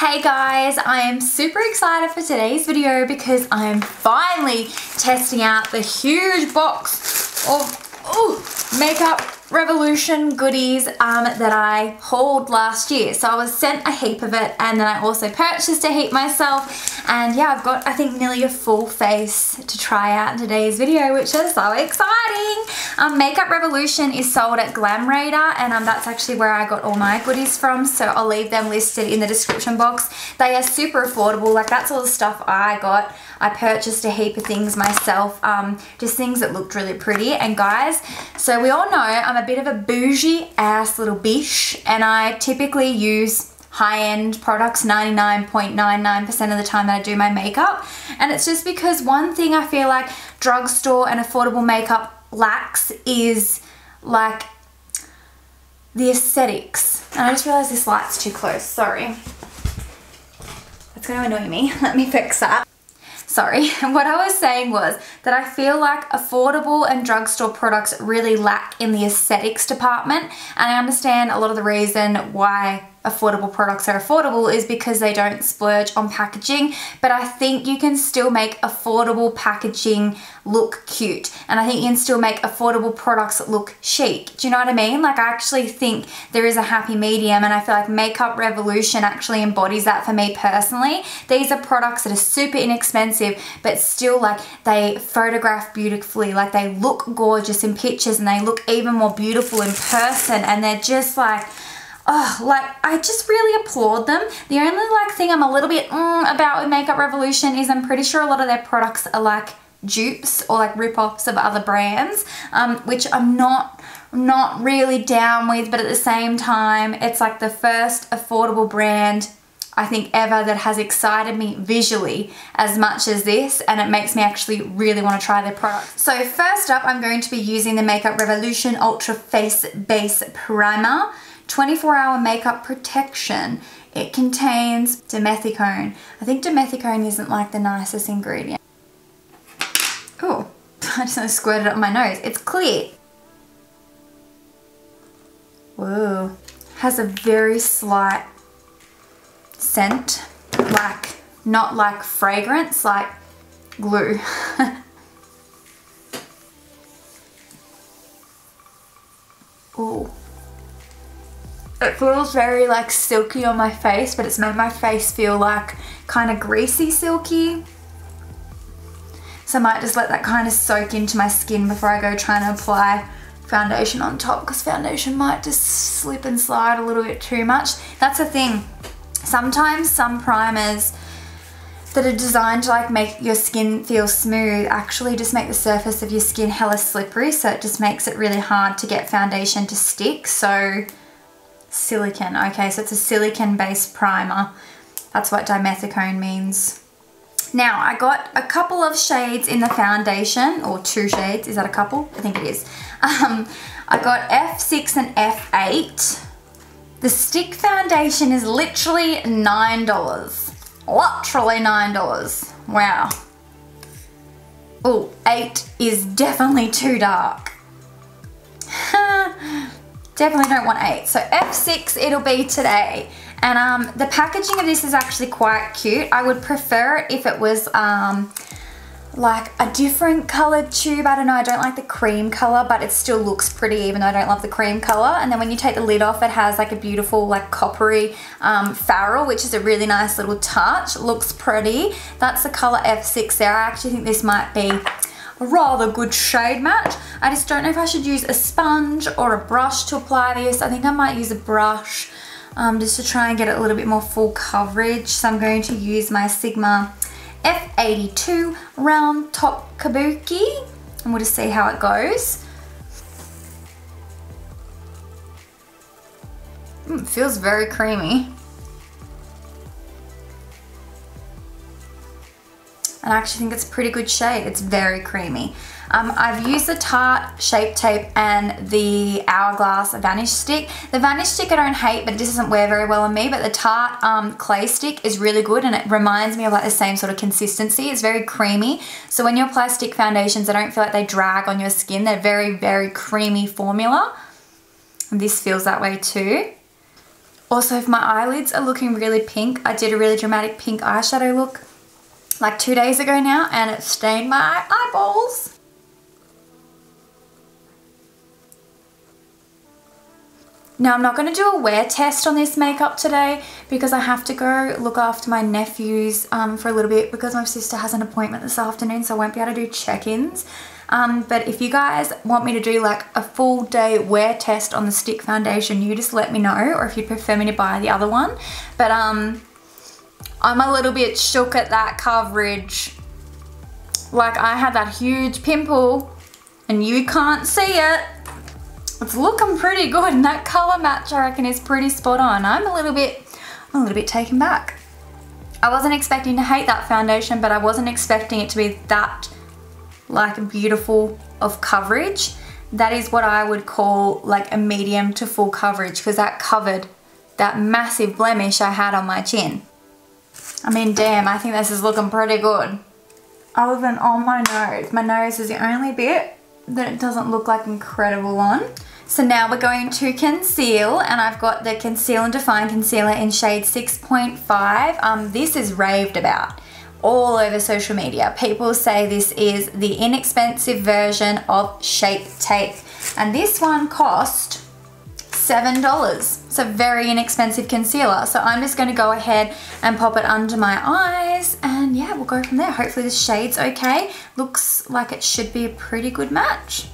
Hey guys, I am super excited for today's video because I am finally testing out the huge box of Makeup Revolution goodies that I hauled last year. So I was sent a heap of it, and then I also purchased a heap myself, and yeah, I've got I think nearly a full face to try out in today's video, which is so exciting. Makeup Revolution is sold at GLAM, and that's actually where I got all my goodies from, so I'll leave them listed in the description box. They are super affordable, like that's all the stuff I got. I purchased a heap of things myself, just things that looked really pretty. And guys, so we all know I'm a bit of a bougie ass little bish, and I typically use high-end products 99.99% of the time that I do my makeup. And it's just because one thing I feel like drugstore and affordable makeup lacks is like the aesthetics. And I just realized this light's too close, sorry. That's gonna annoy me. Let me fix that. Sorry, what I was saying was that I feel like affordable and drugstore products really lack in the aesthetics department, and I understand a lot of the reason why affordable products are affordable is because they don't splurge on packaging, but I think you can still make affordable packaging look cute, and I think you can still make affordable products look chic. Do you know what I mean? Like, I actually think there is a happy medium, and I feel like Makeup Revolution actually embodies that for me personally. These are products that are super inexpensive, but still like they photograph beautifully, like they look gorgeous in pictures and they look even more beautiful in person, and they're just like, oh, like I just really applaud them. The only like thing I'm a little bit about with Makeup Revolution is I'm pretty sure a lot of their products are like dupes or like rip-offs of other brands, which I'm not really down with, but at the same time it's like the first affordable brand I think ever that has excited me visually as much as this, and it makes me actually really want to try their product. So first up, I'm going to be using the Makeup Revolution Ultra Face Base Primer 24-hour makeup protection. It contains dimethicone. I think dimethicone isn't like the nicest ingredient. Oh, I just squirted it on my nose. It's clear. Whoa, has a very slight scent, like not like fragrance, like glue. Ooh. It feels very like silky on my face, but it's made my face feel like kind of greasy silky. So I might just let that kind of soak into my skin before I go trying to apply foundation on top, because foundation might just slip and slide a little bit too much. That's the thing. Sometimes some primers that are designed to like make your skin feel smooth actually just make the surface of your skin hella slippery, so it just makes it really hard to get foundation to stick. So silicone, okay, so it's a silicone based primer. That's what dimethicone means. Now I got a couple of shades in the foundation, or 2 shades. Is that a couple? I think it is. I got F6 and F8. The stick foundation is literally $9. Literally $9. Wow. Oh, 8 is definitely too dark. Definitely don't want 8. So F6 it'll be today. And the packaging of this is actually quite cute. I would prefer it if it was like a different colored tube. I don't know, I don't like the cream color, but it still looks pretty even though I don't love the cream color. And then when you take the lid off, it has like a beautiful like coppery farrel, which is a really nice little touch. Looks pretty. That's the color F6 there. I actually think this might be a rather good shade match. I just don't know if I should use a sponge or a brush to apply this. I think I might use a brush just to try and get it a little bit more full coverage. So I'm going to use my Sigma F82 Round Top Kabuki, and we'll just see how it goes. It feels very creamy. And I actually think it's a pretty good shade. It's very creamy. I've used the Tarte Shape Tape and the Hourglass Vanish Stick. The Vanish Stick I don't hate, but it just doesn't wear very well on me. But the Tarte Clay Stick is really good, and it reminds me of like the same sort of consistency. It's very creamy. So when you apply stick foundations, I don't feel like they drag on your skin. They're very, very creamy formula. And this feels that way too. Also, if my eyelids are looking really pink, I did a really dramatic pink eyeshadow look like 2 days ago now, and it stained my eyeballs. Now, I'm not going to do a wear test on this makeup today because I have to go look after my nephews for a little bit because my sister has an appointment this afternoon, so I won't be able to do check-ins. But if you guys want me to do like a full day wear test on the stick foundation, you just let me know, or if you prefer me to buy the other one. But I'm a little bit shook at that coverage. Like, I had that huge pimple and you can't see it. It's looking pretty good, and that color match I reckon is pretty spot on. I'm a little bit taken back. I wasn't expecting to hate that foundation, but I wasn't expecting it to be that like beautiful of coverage. That is what I would call like a medium to full coverage, because that covered that massive blemish I had on my chin. I mean, damn, I think this is looking pretty good. Other than on my nose. My nose is the only bit that it doesn't look like incredible on. So now we're going to conceal, and I've got the Conceal and Define Concealer in shade 6.5. This is raved about all over social media. People say this is the inexpensive version of Shape Tape, and this one cost $7. It's a very inexpensive concealer. So I'm just going to go ahead and pop it under my eyes, and yeah, we'll go from there. Hopefully the shade's okay. Looks like it should be a pretty good match.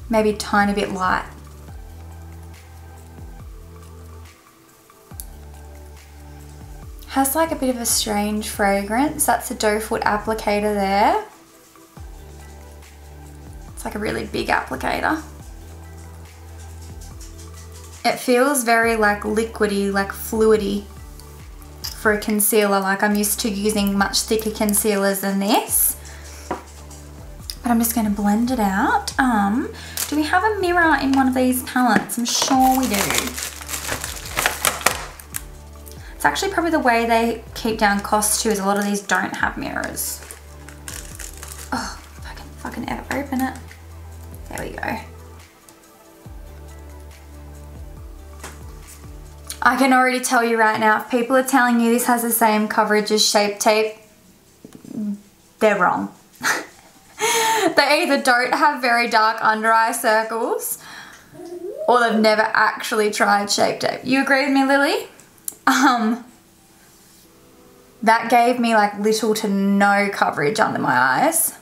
Maybe a tiny bit light. Has like a bit of a strange fragrance. That's a doe foot applicator there. It's like a really big applicator. It feels very like liquidy, like fluidy for a concealer. Like, I'm used to using much thicker concealers than this. But I'm just going to blend it out. Do we have a mirror in one of these palettes? I'm sure we do. It's actually probably the way they keep down costs too, is a lot of these don't have mirrors. Oh, if I can fucking ever open it. There we go. I can already tell you right now, if people are telling you this has the same coverage as Shape Tape, they're wrong. They either don't have very dark under eye circles, or they've never actually tried Shape Tape. You agree with me, Lily? That gave me like little to no coverage under my eyes.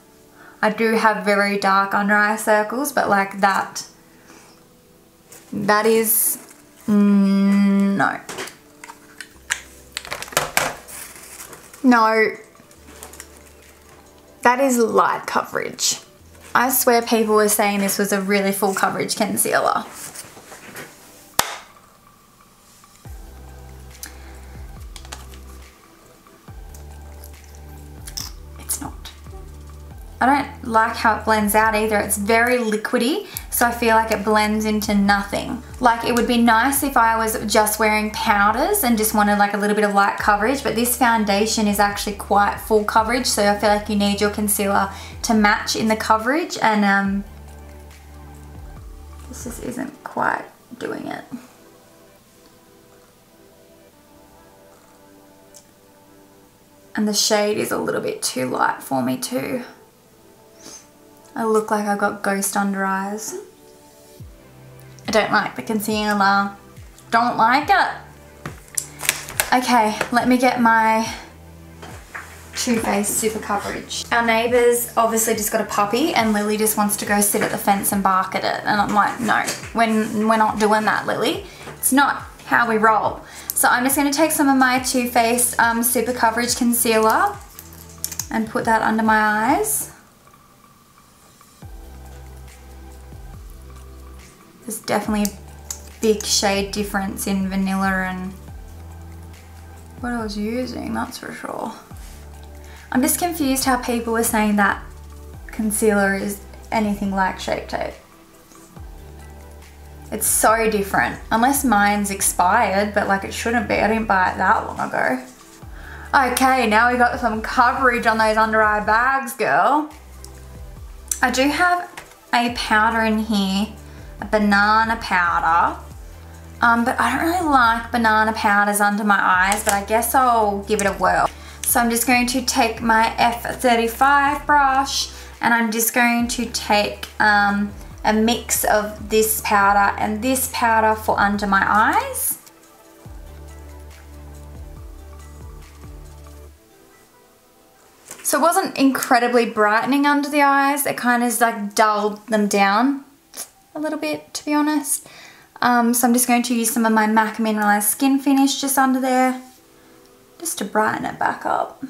I do have very dark under eye circles, but like that is, no. No. That is light coverage. I swear people were saying this was a really full coverage concealer. It's not. I don't like how it blends out either. It's very liquidy, so I feel like it blends into nothing. Like, it would be nice if I was just wearing powders and just wanted like a little bit of light coverage, but this foundation is actually quite full coverage, so I feel like you need your concealer to match in the coverage, and this just isn't quite doing it. And the shade is a little bit too light for me too. I look like I've got ghost under eyes. I don't like the concealer. Don't like it. Okay, let me get my Too Faced Super Coverage. Our neighbours obviously just got a puppy, and Lily just wants to go sit at the fence and bark at it. And I'm like, no, we're not doing that, Lily. It's not how we roll. So I'm just going to take some of my Too Faced Super Coverage Concealer and put that under my eyes. There's definitely a big shade difference in vanilla and what I was using, that's for sure. I'm just confused how people were saying that concealer is anything like Shape Tape. It's so different, unless mine's expired, but like it shouldn't be. I didn't buy it that long ago. Okay, now we got some coverage on those under eye bags, girl. I do have a powder in here a banana powder. But I don't really like banana powders under my eyes, but I guess I'll give it a whirl. So I'm just going to take my F35 brush, and I'm just going to take a mix of this powder and this powder for under my eyes. So it wasn't incredibly brightening under the eyes. It kind of like dulled them down a little bit, to be honest. So I'm just going to use some of my MAC Mineralized Skin Finish just under there, just to brighten it back up.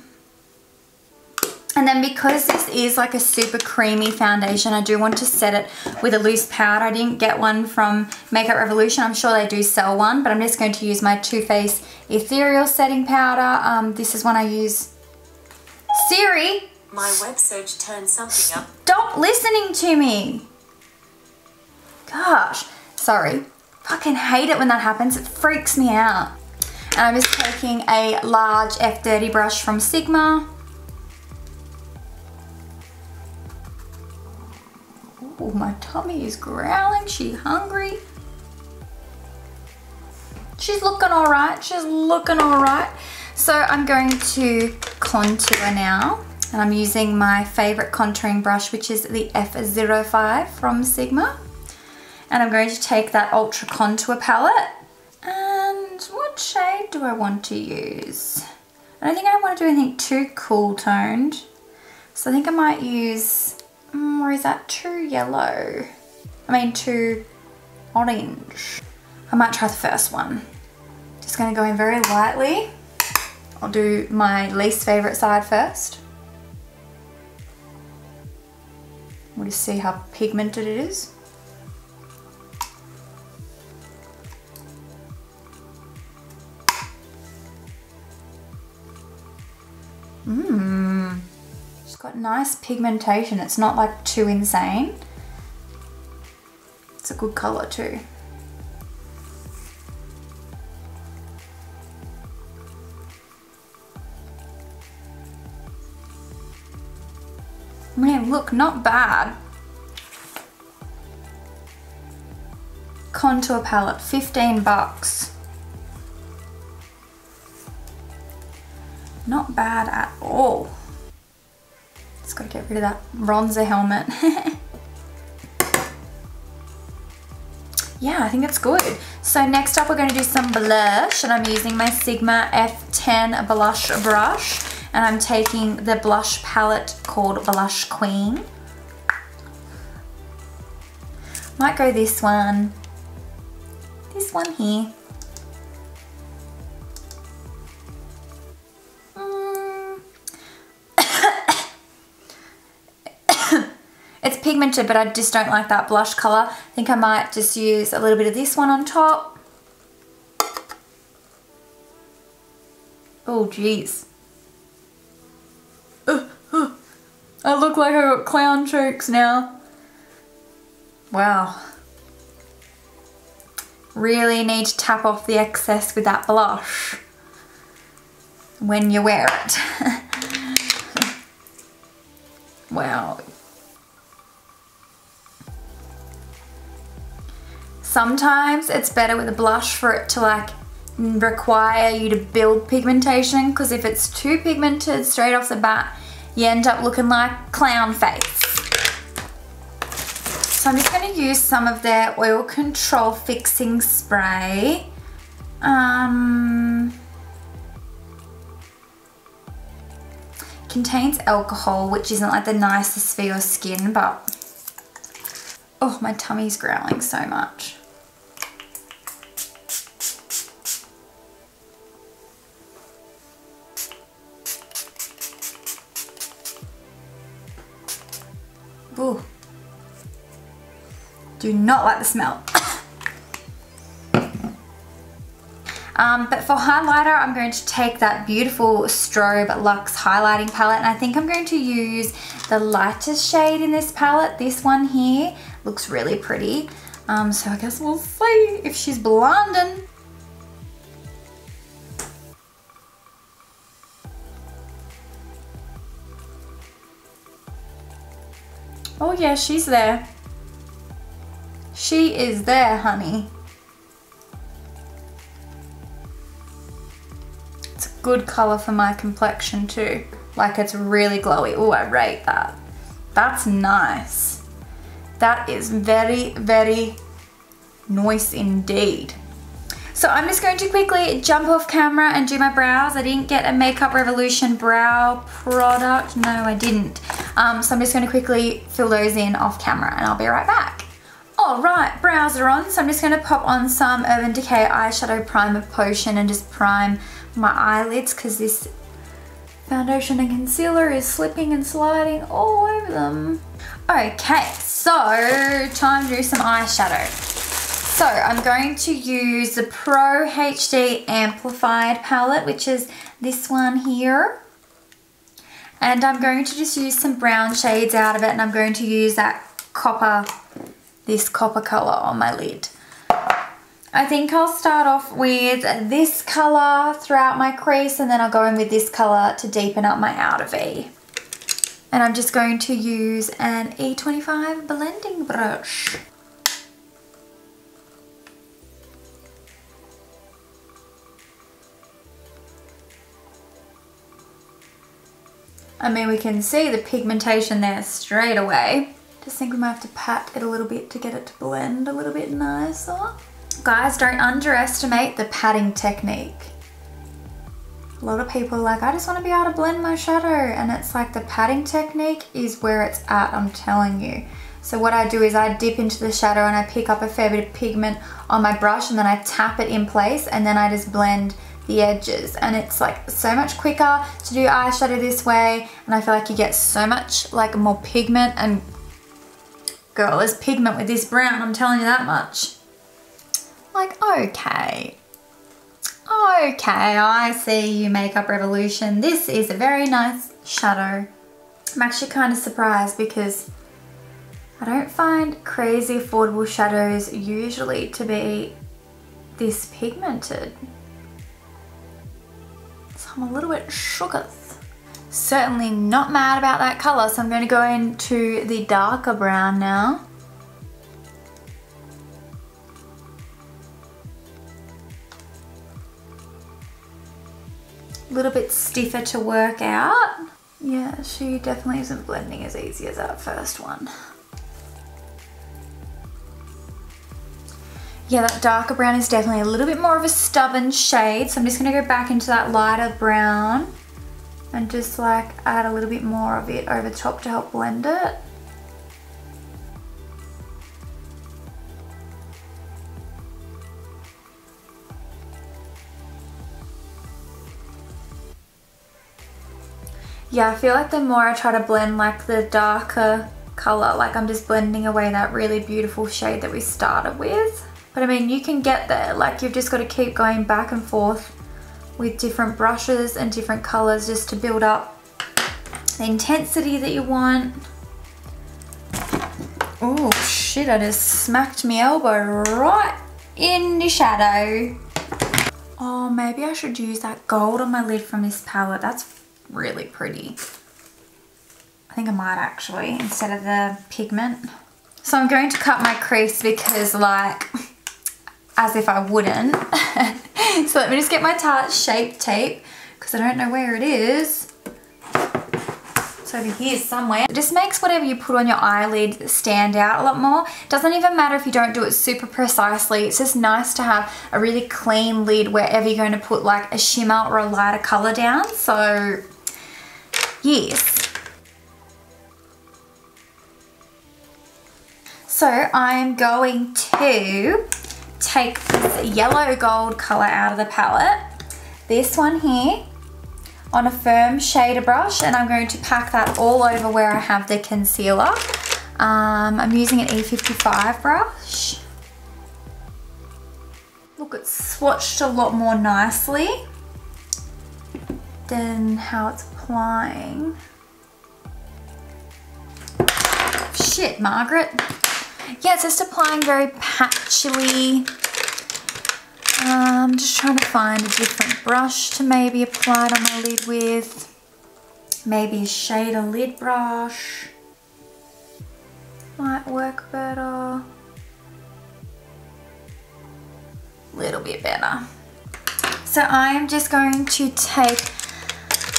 And then because this is like a super creamy foundation, I do want to set it with a loose powder. I didn't get one from Makeup Revolution. I'm sure they do sell one, but I'm just going to use my Too Faced Ethereal Setting Powder. This is one I use. Siri! My web search turned something up. Stop listening to me! Gosh, sorry. Fucking hate it when that happens. It freaks me out. And I'm just taking a large F30 brush from Sigma. Oh, my tummy is growling. She's hungry. She's looking all right. She's looking all right. So I'm going to contour now. And I'm using my favorite contouring brush, which is the F05 from Sigma. And I'm going to take that Ultra Contour palette. And what shade do I want to use? I don't think I want to do anything too cool toned. So I think I might use, or is that too yellow? I mean too orange. I might try the first one. Just going to go in very lightly. I'll do my least favorite side first. We'll just see how pigmented it is. It's got nice pigmentation. It's not like too insane. It's a good color too. Man, look, not bad. Contour palette, 15 bucks. Not bad at all. Just gotta get rid of that bronzer helmet. Yeah, I think it's good. So next up we're going to do some blush, and I'm using my Sigma F10 blush brush, and I'm taking the blush palette called Blush Queen. Might go this one here. It's pigmented, but I just don't like that blush color. I think I might just use a little bit of this one on top. Oh, geez. I look like I got clown cheeks now. Wow. Really need to tap off the excess with that blush when you wear it. Wow. Sometimes it's better with a blush for it to like require you to build pigmentation, because if it's too pigmented straight off the bat, you end up looking like clown face. So I'm just going to use some of their oil control fixing spray. Contains alcohol, which isn't like the nicest for your skin, but oh, my tummy's growling so much. Ooh. Do not like the smell. But for highlighter, I'm going to take that beautiful Strobe Luxe highlighting palette, and I think I'm going to use the lightest shade in this palette. This one here looks really pretty. So I guess we'll see if she's blonding. Oh yeah, she's there. She is there, honey. It's a good color for my complexion too. Like, it's really glowy. Oh, I rate that. That's nice. That is very, very nice indeed. So I'm just going to quickly jump off camera and do my brows. I didn't get a Makeup Revolution brow product. No, I didn't. So I'm just going to quickly fill those in off camera and I'll be right back. All right, brows are on. So I'm just going to pop on some Urban Decay Eyeshadow Primer Potion and just prime my eyelids because this foundation and concealer is slipping and sliding all over them. Okay, so time to do some eyeshadow. So I'm going to use the Pro HD Amplified palette, which is this one here. And I'm going to just use some brown shades out of it, and I'm going to use that copper, this copper color on my lid. I think I'll start off with this color throughout my crease, and then I'll go in with this color to deepen up my outer V. And I'm just going to use an E25 blending brush. I mean, we can see the pigmentation there straight away. Just think we might have to pat it a little bit to get it to blend a little bit nicer. Guys, don't underestimate the patting technique. A lot of people are like, I just want to be able to blend my shadow. And it's like the patting technique is where it's at, I'm telling you. So what I do is I dip into the shadow and I pick up a fair bit of pigment on my brush and then I tap it in place and then I just blend the edges, and it's like so much quicker to do eyeshadow this way, and I feel like you get so much like more pigment, and girl, there's pigment with this brown, I'm telling you that much. Like, okay, I see you, Makeup Revolution. This is a very nice shadow. I'm actually kind of surprised because I don't find crazy affordable shadows usually to be this pigmented. I'm a little bit shooketh. Certainly not mad about that color, so I'm going to go into the darker brown now. A little bit stiffer to work out. Yeah, she definitely isn't blending as easy as that first one. Yeah, that darker brown is definitely a little bit more of a stubborn shade. So I'm just going to go back into that lighter brown and just like add a little bit more of it over top to help blend it. Yeah, I feel like the more I try to blend like the darker color, like I'm just blending away that really beautiful shade that we started with. But I mean, you can get there, like you've just got to keep going back and forth with different brushes and different colors just to build up the intensity that you want. Oh shit, I just smacked my elbow right in the shadow. Oh, maybe I should use that gold on my lid from this palette. That's really pretty. I think I might actually, instead of the pigment. So I'm going to cut my crease because like, as if I wouldn't. So let me just get my Tarte Shape Tape because I don't know where it is. It's over here somewhere. It just makes whatever you put on your eyelid stand out a lot more. It doesn't even matter if you don't do it super precisely. It's just nice to have a really clean lid wherever you're going to put like a shimmer or a lighter color down. So yes. So I'm going to take this yellow gold color out of the palette, this one here, on a firm shader brush, and I'm going to pack that all over where I have the concealer. I'm using an E55 brush. Look, it's swatched a lot more nicely than how it's applying. Shit, Margaret. Yeah, it's just applying very patchily. I'm just trying to find a different brush to maybe apply it on my lid with. Maybe a shader lid brush might work better. little bit better. So I'm just going to take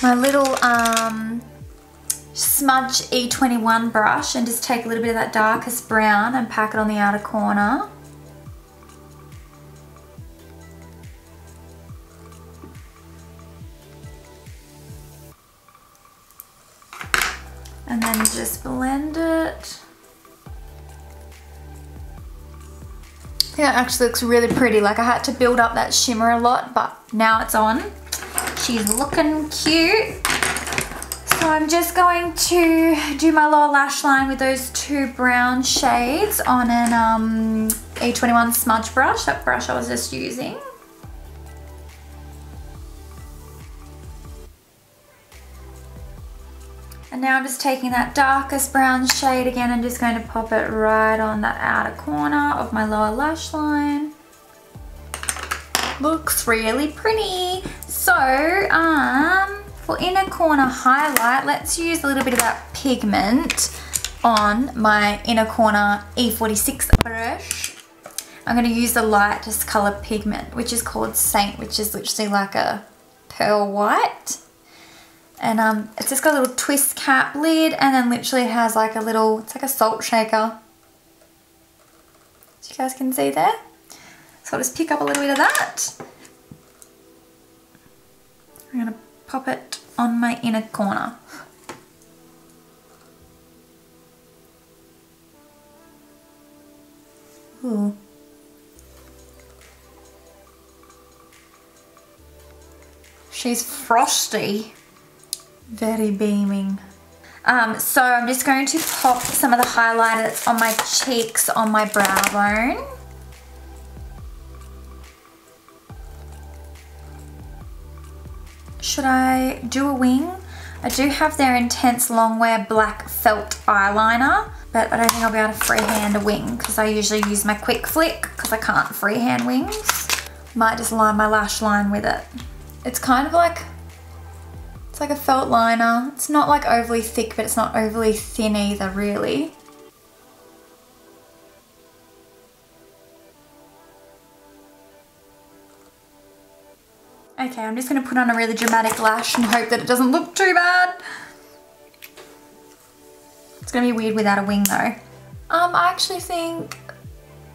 my little smudge E21 brush and just take a little bit of that darkest brown and pack it on the outer corner. And then just blend it. I think that actually looks really pretty. Like I had to build up that shimmer a lot, but now it's on. She's looking cute. So I'm just going to do my lower lash line with those two brown shades on an E21 smudge brush, that brush I was just using. And now I'm just taking that darkest brown shade again and just going to pop it right on that outer corner of my lower lash line. Looks really pretty. So, for inner corner highlight, let's use a little bit of that pigment on my inner corner E46 brush. I'm going to use the lightest color pigment, which is called Saint, which is literally like a pearl white. And it's just got a little twist cap lid, and then literally it has like a little, it's like a salt shaker. So you guys can see there. So I'll just pick up a little bit of that. I'm gonna pop it on my inner corner. Ooh. She's frosty. Very beaming. So I'm just going to pop some of the highlighters on my cheeks, on my brow bone. Should I do a wing? I do have their Intense Longwear black felt eyeliner, but I don't think I'll be able to freehand a wing because I usually use my quick flick because I can't freehand wings. Might just line my lash line with it. It's kind of like, it's like a felt liner. It's not like overly thick, but it's not overly thin either, really. Okay, I'm just going to put on a really dramatic lash and hope that it doesn't look too bad. It's going to be weird without a wing though. I actually think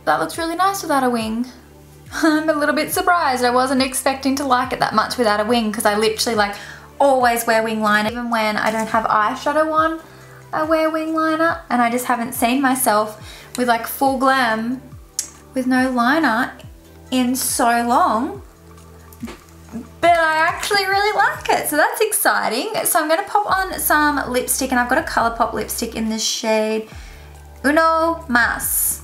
that looks really nice without a wing. I'm a little bit surprised. I wasn't expecting to like it that much without a wing because I literally like always wear wing liner. Even when I don't have eyeshadow on, I wear wing liner, and I just haven't seen myself with like full glam with no liner in so long. But I actually really like it, so that's exciting. So I'm going to pop on some lipstick, and I've got a Colourpop lipstick in this shade Uno Mas,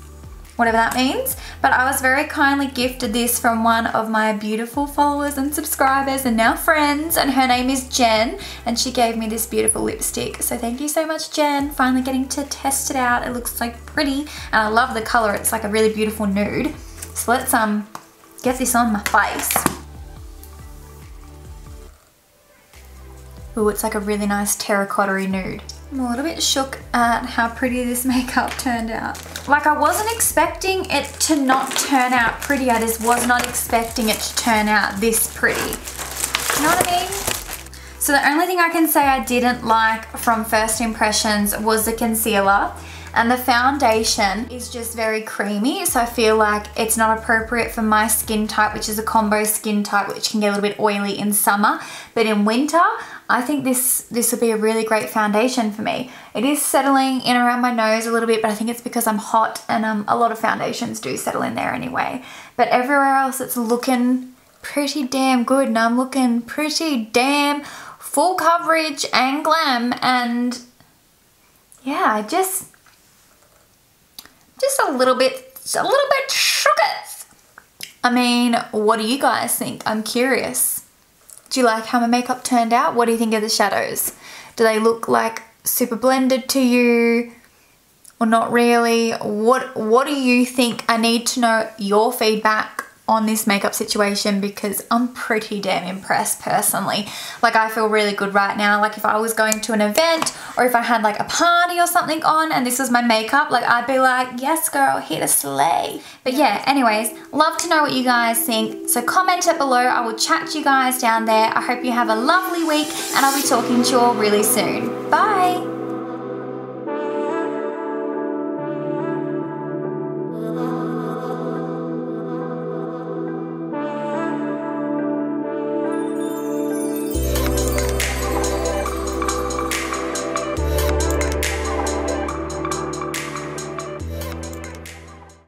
whatever that means. But I was very kindly gifted this from one of my beautiful followers and subscribers and now friends, and her name is Jen, and she gave me this beautiful lipstick. So thank you so much, Jen. Finally getting to test it out. It looks so pretty, and I love the colour. It's like a really beautiful nude. So let's get this on my face. Ooh, it's like a really nice terracotta-y nude. I'm a little bit shook at how pretty this makeup turned out. Like, I wasn't expecting it to not turn out pretty. I just was not expecting it to turn out this pretty. You know what I mean? So the only thing I can say I didn't like from first impressions was the concealer. And the foundation is just very creamy, so I feel like it's not appropriate for my skin type, which is a combo skin type, which can get a little bit oily in summer. But in winter, I think this would be a really great foundation for me. It is settling in around my nose a little bit, but I think it's because I'm hot, and a lot of foundations do settle in there anyway. But everywhere else it's looking pretty damn good, and I'm looking pretty damn full coverage and glam, and yeah, I just a little bit shook it. I mean, what do you guys think? I'm curious. Do you like how my makeup turned out? What do you think of the shadows? Do they look like super blended to you or not really? What do you think? I need to know your feedback on this makeup situation because I'm pretty damn impressed personally. Like, I feel really good right now. Like, if I was going to an event or if I had like a party or something on and this was my makeup, like I'd be like, yes girl, here to slay. But yeah, anyways, love to know what you guys think. So comment it below. I will chat to you guys down there. I hope you have a lovely week and I'll be talking to you all really soon. Bye.